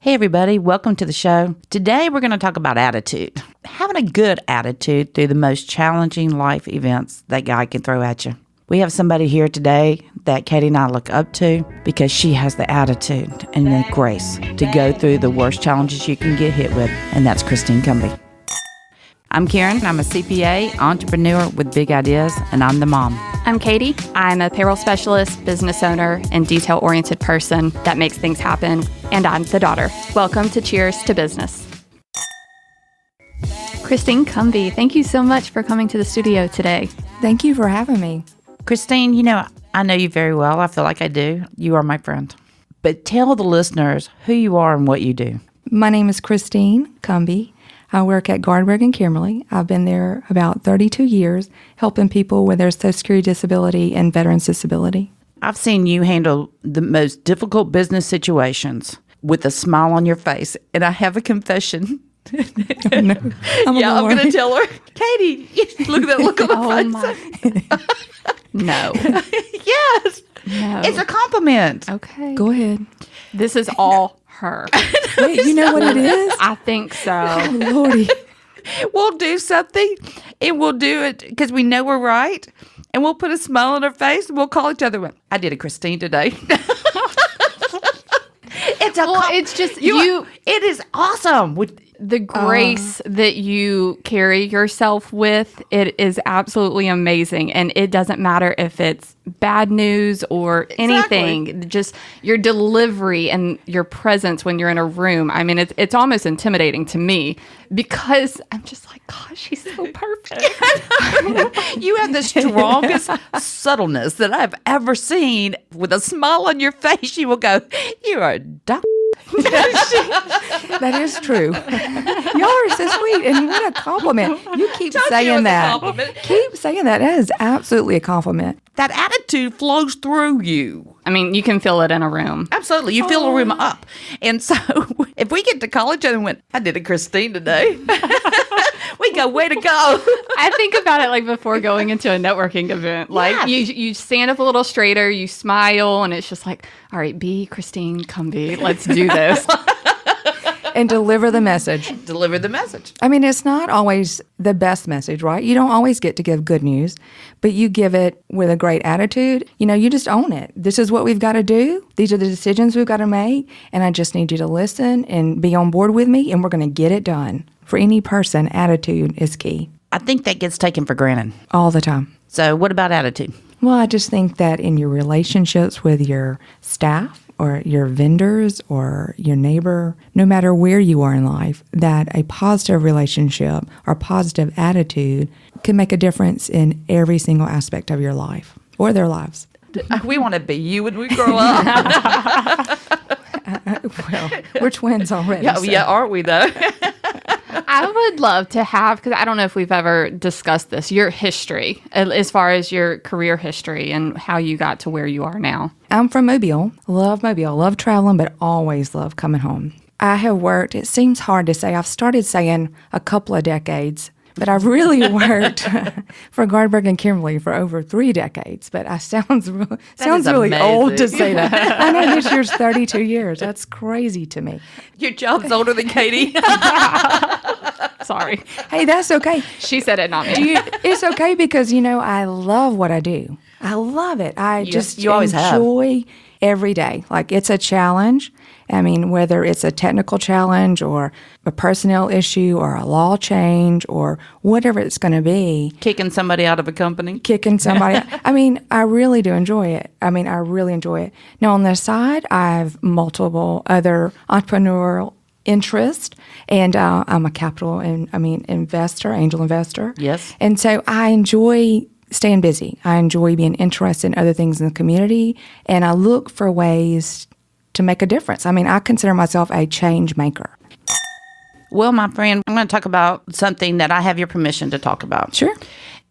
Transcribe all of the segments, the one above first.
Hey everybody, welcome to the show. Today we're going to talk about attitude. Having a good attitude through the most challenging life events that God can throw at you. We have somebody here today that Cadie and I look up to because she has the attitude and the grace to go through the worst challenges you can get hit with, and that's Christine Cumbie. I'm Karen. I'm a CPA, entrepreneur with big ideas, and I'm the mom. I'm Cadie. I'm a payroll specialist, business owner, and detail-oriented person that makes things happen. And I'm the daughter. Welcome to Cheers to Business. Christine Cumbie, thank you so much for coming to the studio today. Thank you for having me. Christine, I know you very well. I feel like I do. You are my friend. But tell the listeners who you are and what you do. My name is Christine Cumbie. I work at Gardberg in Kemmerly. I've been there about 32 years, helping people with their Social Security disability and veterans disability. I've seen you handle the most difficult business situations with a smile on your face, and I have a confession. Oh, no. I'm going to tell her, Cadie, look at that look on my face. No. Yes. No. It's a compliment. Okay. Go ahead. This is all her. Wait, you know what it is? I think so. Oh, Lordy. We'll do something, and we'll do it because we know we're right, and we'll put a smile on our face, and we'll call each other. I did a Christine today. It's just you. It is awesome. The grace that you carry yourself with, it is absolutely amazing. And it doesn't matter if it's bad news or anything. Exactly. Just your delivery and your presence when you're in a room. I mean, it's almost intimidating to me because I'm just like, gosh, she's so perfect. You have the strongest subtleness that I've ever seen. With a smile on your face, you will go, you are a duck. That is true. Y'all are so sweet, and what a compliment. You keep saying that. Keep saying that. That is absolutely a compliment. That attitude flows through you. I mean, you can feel it in a room. Absolutely. You fill a room up. And so if we get to college and went, I did a Christine today, we go, way to go. I think about it like before going into a networking event. Like you stand up a little straighter, you smile, and it's just like, all right, be Christine Cumbie. Let's do this. And deliver the message. Deliver the message. I mean, it's not always the best message, right? You don't always get to give good news, but you give it with a great attitude. You just own it. This is what we've got to do. These are the decisions we've got to make, and I just need you to listen and be on board with me, and we're going to get it done. For any person, attitude is key. I think that gets taken for granted. All the time. So what about attitude? Well, I just think that in your relationships with your staff or your vendors or your neighbor, no matter where you are in life, that a positive relationship or positive attitude can make a difference in every single aspect of your life or their lives. We want to be you when we grow up. Well, we're twins already. Yeah, aren't we, though? I would love to have, because I don't know if we've ever discussed this, your history, as far as your career history and how you got to where you are now. I'm from Mobile. Love traveling, but always love coming home. I have worked, it seems hard to say, I've started saying a couple of decades, but I've really worked for Gardberg and Kemmerly for over 3 decades. But I sounds really amazing. old to say that. I know this year's 32 years. That's crazy to me. Your job's older than Cadie. Sorry. Hey, that's okay. She said it, not me. It's okay because, I love what I do. I love it. You always enjoy every day. Like, it's a challenge. I mean, whether it's a technical challenge or a personnel issue or a law change or whatever it's going to be. Kicking somebody out of a company. I mean, I really do enjoy it. Now, on the side, I have multiple other entrepreneurial interests, and I'm a angel investor. Yes. And so I enjoy staying busy. I enjoy being interested in other things in the community, and I look for ways to make a difference. I mean, I consider myself a change maker. Well, my friend, I'm going to talk about something that I have your permission to talk about. Sure.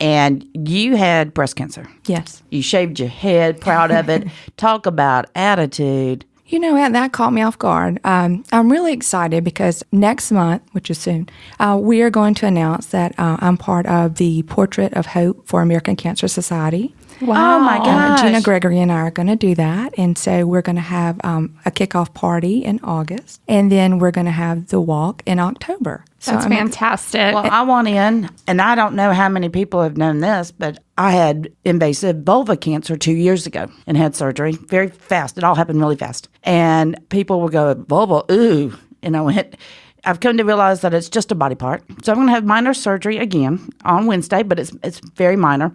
And you had breast cancer. Yes. You shaved your head, proud of it. Talk about attitude. That caught me off guard. I'm really excited because next month, which is soon, we are going to announce that I'm part of the Portrait of Hope for American Cancer Society. Wow. Oh, my gosh. Gina Gregory and I are going to do that. And so we're going to have a kickoff party in August. And then we're going to have the walk in October. So That's fantastic. Well, I want in, and I don't know how many people have known this, but I had invasive vulva cancer 2 years ago and had surgery very fast. It all happened really fast. And people would go, vulva, ooh. And I went, I've come to realize that it's just a body part. So I'm going to have minor surgery again on Wednesday, but it's very minor.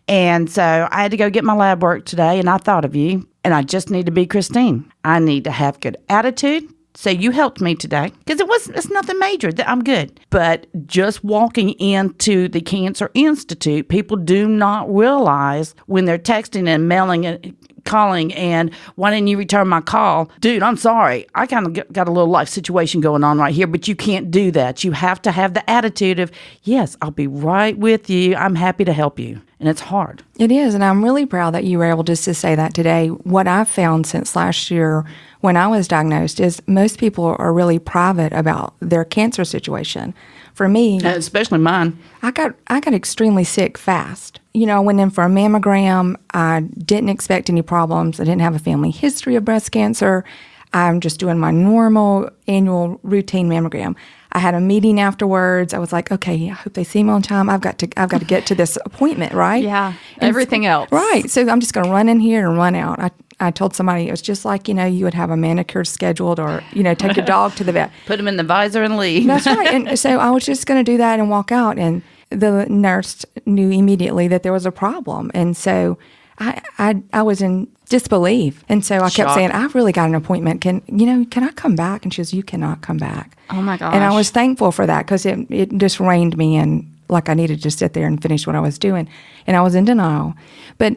And so I had to go get my lab work today, and I thought of you, and I just need to be Christine. I need to have good attitude. So you helped me today because it's nothing major. I'm good. But just walking into the Cancer Institute, people do not realize when they're texting and mailing and calling and why didn't you return my call? Dude, I'm sorry. I kind of got a little life situation going on right here, but you can't do that. You have to have the attitude of, yes, I'll be right with you. I'm happy to help you. And it's hard. It is, and I'm really proud that you were able just to say that today. What I've found since last year when I was diagnosed is most people are really private about their cancer situation. For me, especially mine, I got extremely sick fast. You know, I went in for a mammogram. I didn't expect any problems. I didn't have a family history of breast cancer. I'm just doing my normal annual routine mammogram. I had a meeting afterwards. I was like, okay, I hope they see me on time. I've got to get to this appointment, right? Yeah, and everything else. Right. So I'm just going to run in here and run out. I told somebody it was just like, you would have a manicure scheduled or, take your dog to the vet. Put him in the visor and leave. That's right. And so I was just going to do that and walk out. And the nurse knew immediately that there was a problem. And so I was in disbelief. And so I kept saying, I've really got an appointment. Can I come back? And she goes, you cannot come back. Oh, my gosh. And I was thankful for that because it just reined me in like I needed to sit there and finish what I was doing. And I was in denial. But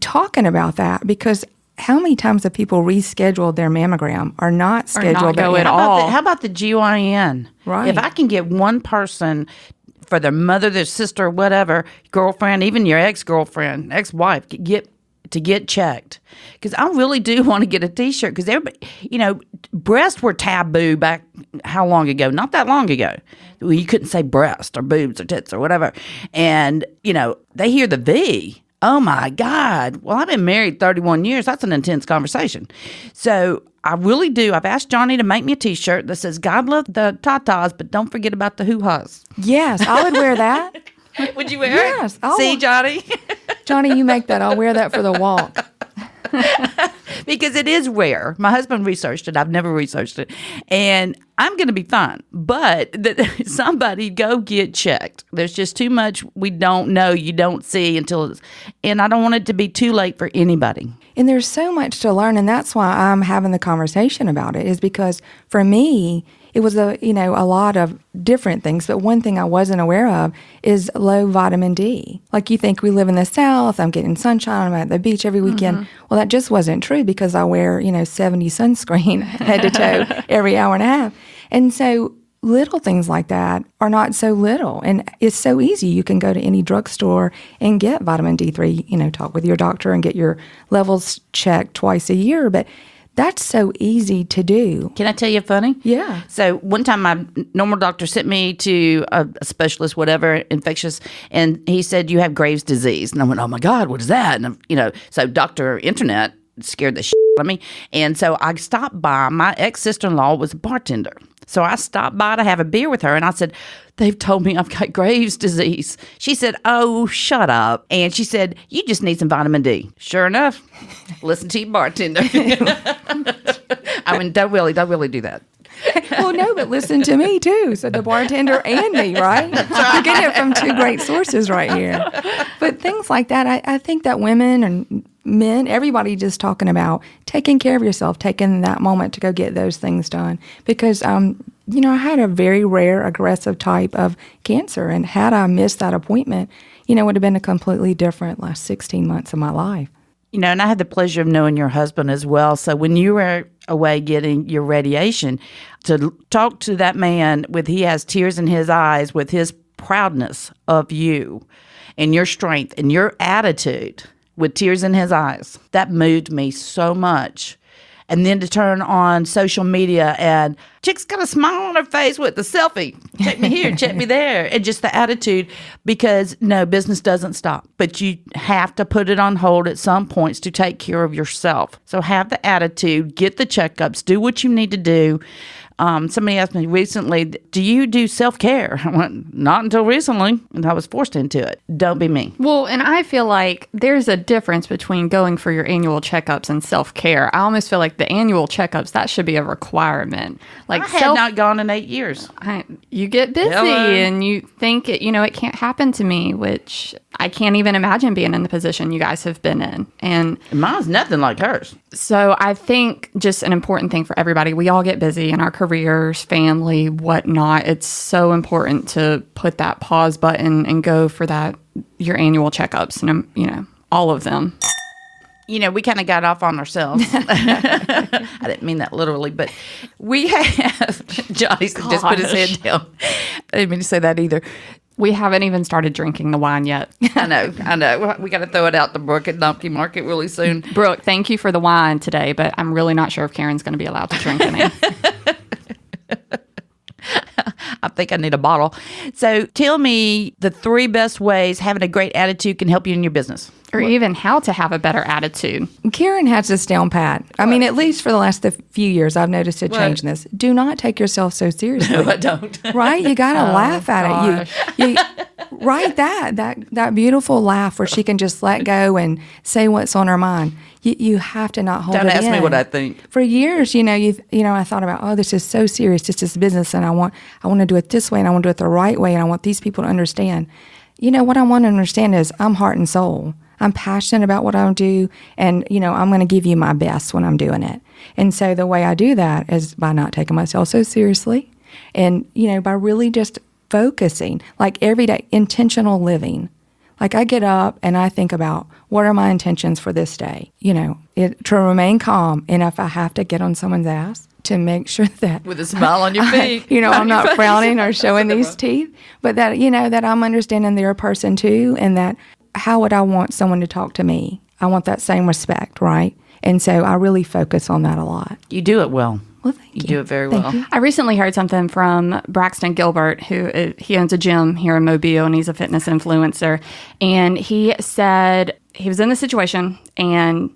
talking about that, because how many times have people rescheduled their mammogram or not scheduled go at it? all? How about the GYN? Right. If I can get one person for their mother, their sister, whatever, girlfriend, even your ex-girlfriend, ex-wife, get checked. Because I really do want to get a T-shirt because everybody, breasts were taboo back how long ago? Not that long ago. Well, you couldn't say breast or boobs or tits or whatever. And, they hear the V. Oh, my God. Well, I've been married 31 years. That's an intense conversation. So I really do. I've asked Johnny to make me a T-shirt that says, God love the tatas, but don't forget about the hoo-has. Yes, I would wear that. Would you wear Yes. it? See, Johnny? Johnny, you make that. I'll wear that for the walk. Because it is rare. My husband researched it. I've never researched it. And I'm going to be fine. But somebody go get checked. There's just too much we don't know, you don't see until and I don't want it to be too late for anybody. And there's so much to learn, and that's why I'm having the conversation about it, is because for me, it was a lot of different things, but one thing I wasn't aware of is low vitamin D. Like you think we live in the South, I'm getting sunshine, I'm at the beach every weekend. Mm-hmm. Well, that just wasn't true because I wear, 70 sunscreen head to toe every hour and a half. And so little things like that are not so little. And it's so easy. You can go to any drugstore and get vitamin D3, talk with your doctor and get your levels checked twice a year. But that's so easy to do. Can I tell you funny? Yeah. So one time my normal doctor sent me to a specialist, whatever, infectious, and he said, you have Graves' disease. And I went, oh, my God, what is that? And, so Dr. Internet scared the shit out of me. And so I stopped by. My ex-sister-in-law was a bartender. So I stopped by to have a beer with her, and I said, they've told me I've got Graves' disease. She said, oh, shut up. And she said, you just need some vitamin D. Sure enough, listen to your bartender. I mean, don't really do that. Well, no, but listen to me, too. So the bartender and me, right? You're getting it from two great sources right here. But things like that, I think that women and men, everybody just talking about taking care of yourself, taking that moment to go get those things done. Because, I had a very rare aggressive type of cancer. And had I missed that appointment, it would have been a completely different last 16 months of my life. And I had the pleasure of knowing your husband as well. So when you were away getting your radiation, to talk to that man he has tears in his eyes with his proudness of you and your strength and your attitude with tears in his eyes, that moved me so much. And then to turn on social media and Chick's got a smile on her face with the selfie. Check me here, check me there. And just the attitude, because no, business doesn't stop. But you have to put it on hold at some points to take care of yourself. So have the attitude, get the checkups, do what you need to do. Somebody asked me recently, do you do self-care? I went, not until recently, and I was forced into it. Don't be me. Well, and I feel like there's a difference between going for your annual checkups and self-care. I almost feel like the annual checkups, that should be a requirement. Like I had not gone in 8 years. You get busy and you think, it can't happen to me, which I can't even imagine being in the position you guys have been in. And mine's nothing like hers. So I think just an important thing for everybody, we all get busy in our careers, family, whatnot. It's so important to put that pause button and go for your annual checkups, and all of them. We kind of got off on ourselves. I didn't mean that literally, but we have, Johnny just put his head down. I didn't mean to say that either. We haven't even started drinking the wine yet. I know. We got to throw it out to Brooke at Donkey Market really soon. Brooke, thank you for the wine today, but I'm really not sure if Karen's going to be allowed to drink any. I think I need a bottle. So tell me the 3 best ways having a great attitude can help you in your business. Or even how to have a better attitude. Karen has this down pat. I mean, at least for the last few years, I've noticed a change in this. Do not take yourself so seriously. No, I don't. Right? You got to laugh at it. You right, that beautiful laugh where she can just let go and say what's on her mind. You have to not hold it in. Don't ask me what I think. For years, I thought about, this is so serious. This is business, and I want to do it this way, and I want to do it the right way, and I want these people to understand. What I want to understand is I'm heart and soul. I'm passionate about what I do, and, I'm going to give you my best when I'm doing it. And so the way I do that is by not taking myself so seriously and, by really just focusing, like every day, intentional living. Like I get up and I think about what are my intentions for this day, to remain calm. And if I have to get on someone's ass, to make sure that with a smile on your face, I'm not frowning or showing these teeth, but that, that I'm understanding they're a person too, and that how would I want someone to talk to me? I want that same respect, right? And so I really focus on that a lot. You do it well. Well, thank you. You do it very well. You. I recently heard something from Braxton Gilbert, he owns a gym here in Mobile, and he's a fitness influencer. And he said he was in this situation, and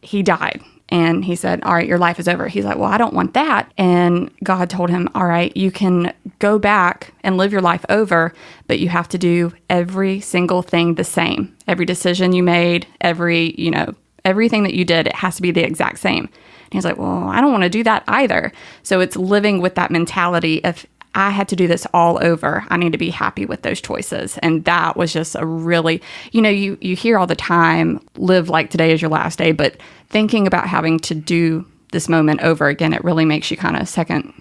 he died. And he said, all right, your life is over. He's like, well, I don't want that. And God told him, all right, you can go back and live your life over, but you have to do every single thing the same. Every decision you made, everything that you did, it has to be the exact same. And he's like, well, I don't want to do that either. So it's living with that mentality of, I had to do this all over. I need to be happy with those choices. And that was just a really, you hear all the time, live like today is your last day, think about having to do this moment over again, it really makes you kind of think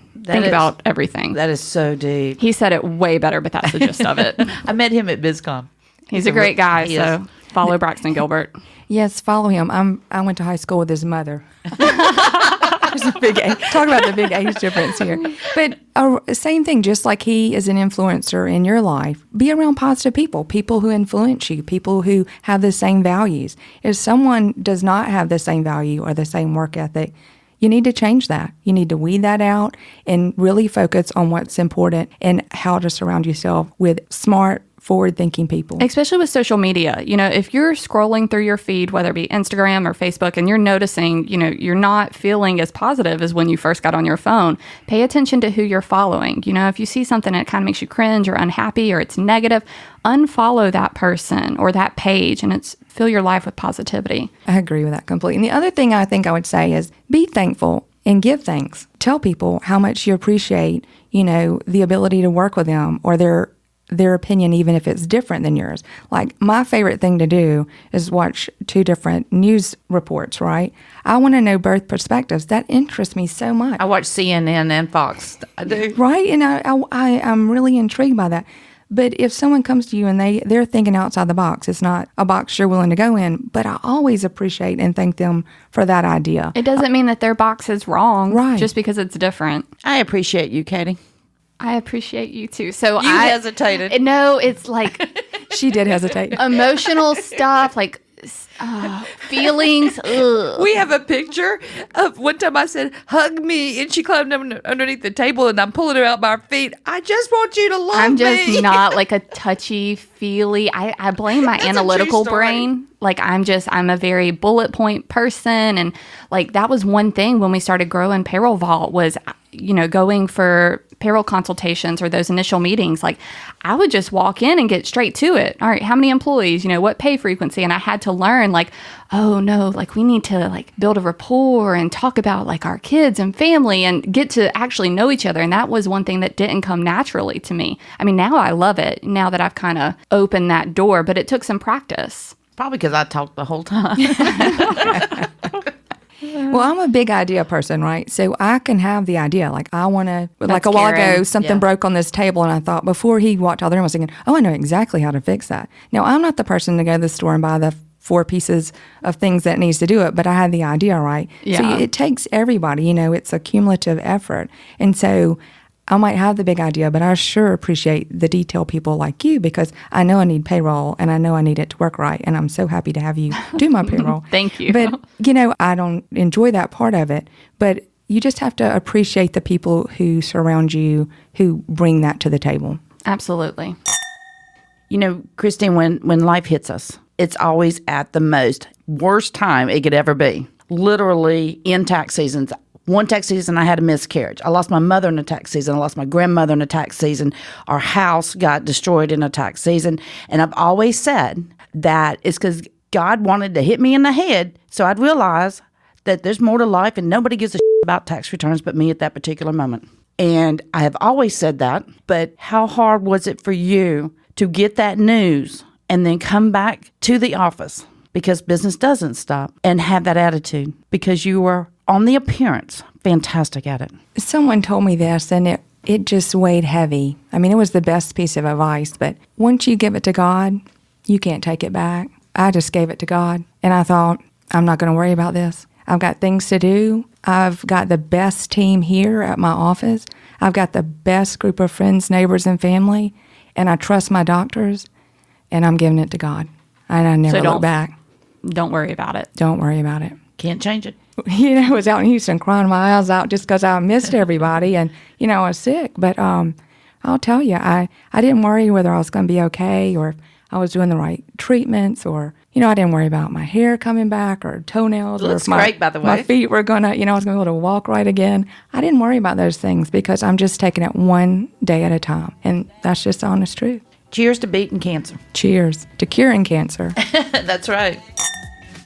about everything. That is so deep. He said it way better, but that's the gist of it. I met him at BizCon. He's a great guy, so follow Braxton Gilbert. Yes, follow him. I went to high school with his mother. There's a big age. Talk about the big age difference here. But same thing, just like he is an influencer in your life, be around positive people who influence you, people who have the same values. If someone does not have the same value or the same work ethic, you need to change that. You need to weed that out and really focus on what's important and how to surround yourself with smart, forward-thinking people. Especially with social media. If you're scrolling through your feed, whether it be Instagram or Facebook, and you're noticing, you're not feeling as positive as when you first got on your phone, pay attention to who you're following. If you see something that kind of makes you cringe or unhappy or it's negative, unfollow that person or that page and fill your life with positivity. I agree with that completely. And the other thing I think I would say is be thankful and give thanks. Tell people how much you appreciate, the ability to work with them or their opinion, even if it's different than yours. Like, my favorite thing to do is watch 2 different news reports, right? I want to know both perspectives. That interests me so much. I watch CNN and Fox. I do. Right? And I'm really intrigued by that. But if someone comes to you and they're thinking outside the box, it's not a box you're willing to go in, but I always appreciate and thank them for that idea. It doesn't mean that their box is wrong, right, just because it's different. I appreciate you, Cadie. I appreciate you too. So you hesitated. No, it's like she did hesitate. Emotional stuff. Like Feelings. Ugh. We have a picture of one time I said, hug me, and she climbed underneath the table, and I'm pulling her out by her feet. I just want you to love me. I'm just not like a touchy-feely. I blame my analytical brain. Like, I'm a very bullet point person. And like, that was one thing when we started growing Payroll Vault was, going for payroll consultations or those initial meetings. Like, I would just walk in and get straight to it. All right, how many employees, what pay frequency? And I had to learn like, oh no, like we need to like build a rapport and talk about like our kids and family and get to actually know each other. And that was one thing that didn't come naturally to me. I mean, now I love it now that I've kind of opened that door, but it took some practice. Probably because I talked the whole time. Well, I'm a big idea person, right? So I can have the idea. Like, I want to, like a while Karen. ago, something broke on this table, and I thought before he walked out the room, I was thinking, oh, I know exactly how to fix that. Now, I'm not the person to go to the store and buy the 4 pieces of things that needs to do it, but I had the idea, right? Yeah. So it takes everybody, it's a cumulative effort. And so I might have the big idea, but I sure appreciate the detail people like you because I know I need payroll and I know I need it to work right. And I'm so happy to have you do my payroll. Thank you. But, I don't enjoy that part of it. But you just have to appreciate the people who surround you who bring that to the table. Absolutely. Christine, when life hits us, it's always at the most worst time it could ever be. Literally in tax seasons. One tax season, I had a miscarriage. I lost my mother in a tax season. I lost my grandmother in a tax season. Our house got destroyed in a tax season. And I've always said that it's because God wanted to hit me in the head so I'd realize that there's more to life and nobody gives a shit about tax returns but me at that particular moment. And I have always said that. But how hard was it for you to get that news and then come back to the office? Because business doesn't stop, and have that attitude because you were on the appearance fantastic at it. Someone told me this, and it just weighed heavy. I mean, it was the best piece of advice, but once you give it to God, you can't take it back. I just gave it to God, and I thought, I'm not going to worry about this. I've got things to do. I've got the best team here at my office. I've got the best group of friends, neighbors, and family, and I trust my doctors, and I'm giving it to God. And I never look back. Don't worry about it. Don't worry about it. Can't change it. I was out in Houston crying my eyes out just because I missed everybody and, I was sick. But I'll tell you, I didn't worry whether I was going to be okay or if I was doing the right treatments or, I didn't worry about my hair coming back or toenails. Looks or if great, by the way. My feet were going to, I was going to be able to walk right again. I didn't worry about those things because I'm just taking it one day at a time. And that's just the honest truth. Cheers to beating cancer. Cheers to curing cancer. That's right.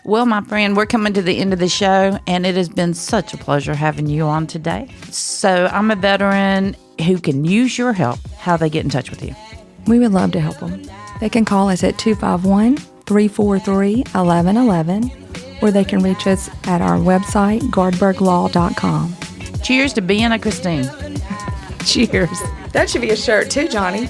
Well, my friend, we're coming to the end of the show, and it has been such a pleasure having you on today. So I'm a veteran who can use your help. How they get in touch with you? We would love to help them. They can call us at 251-343-1111, or they can reach us at our website, gardberglaw.com. Cheers to being a Christine. Cheers. That should be a shirt too, Johnny.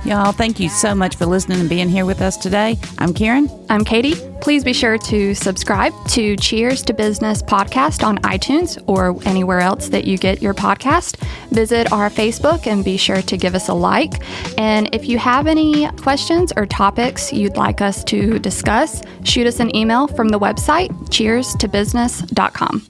Y'all, thank you so much for listening and being here with us today. I'm Karen. I'm Cadie. Please be sure to subscribe to Cheers to Business podcast on iTunes or anywhere else that you get your podcast. Visit our Facebook and be sure to give us a like. And if you have any questions or topics you'd like us to discuss, shoot us an email from the website, cheerstobusiness.com.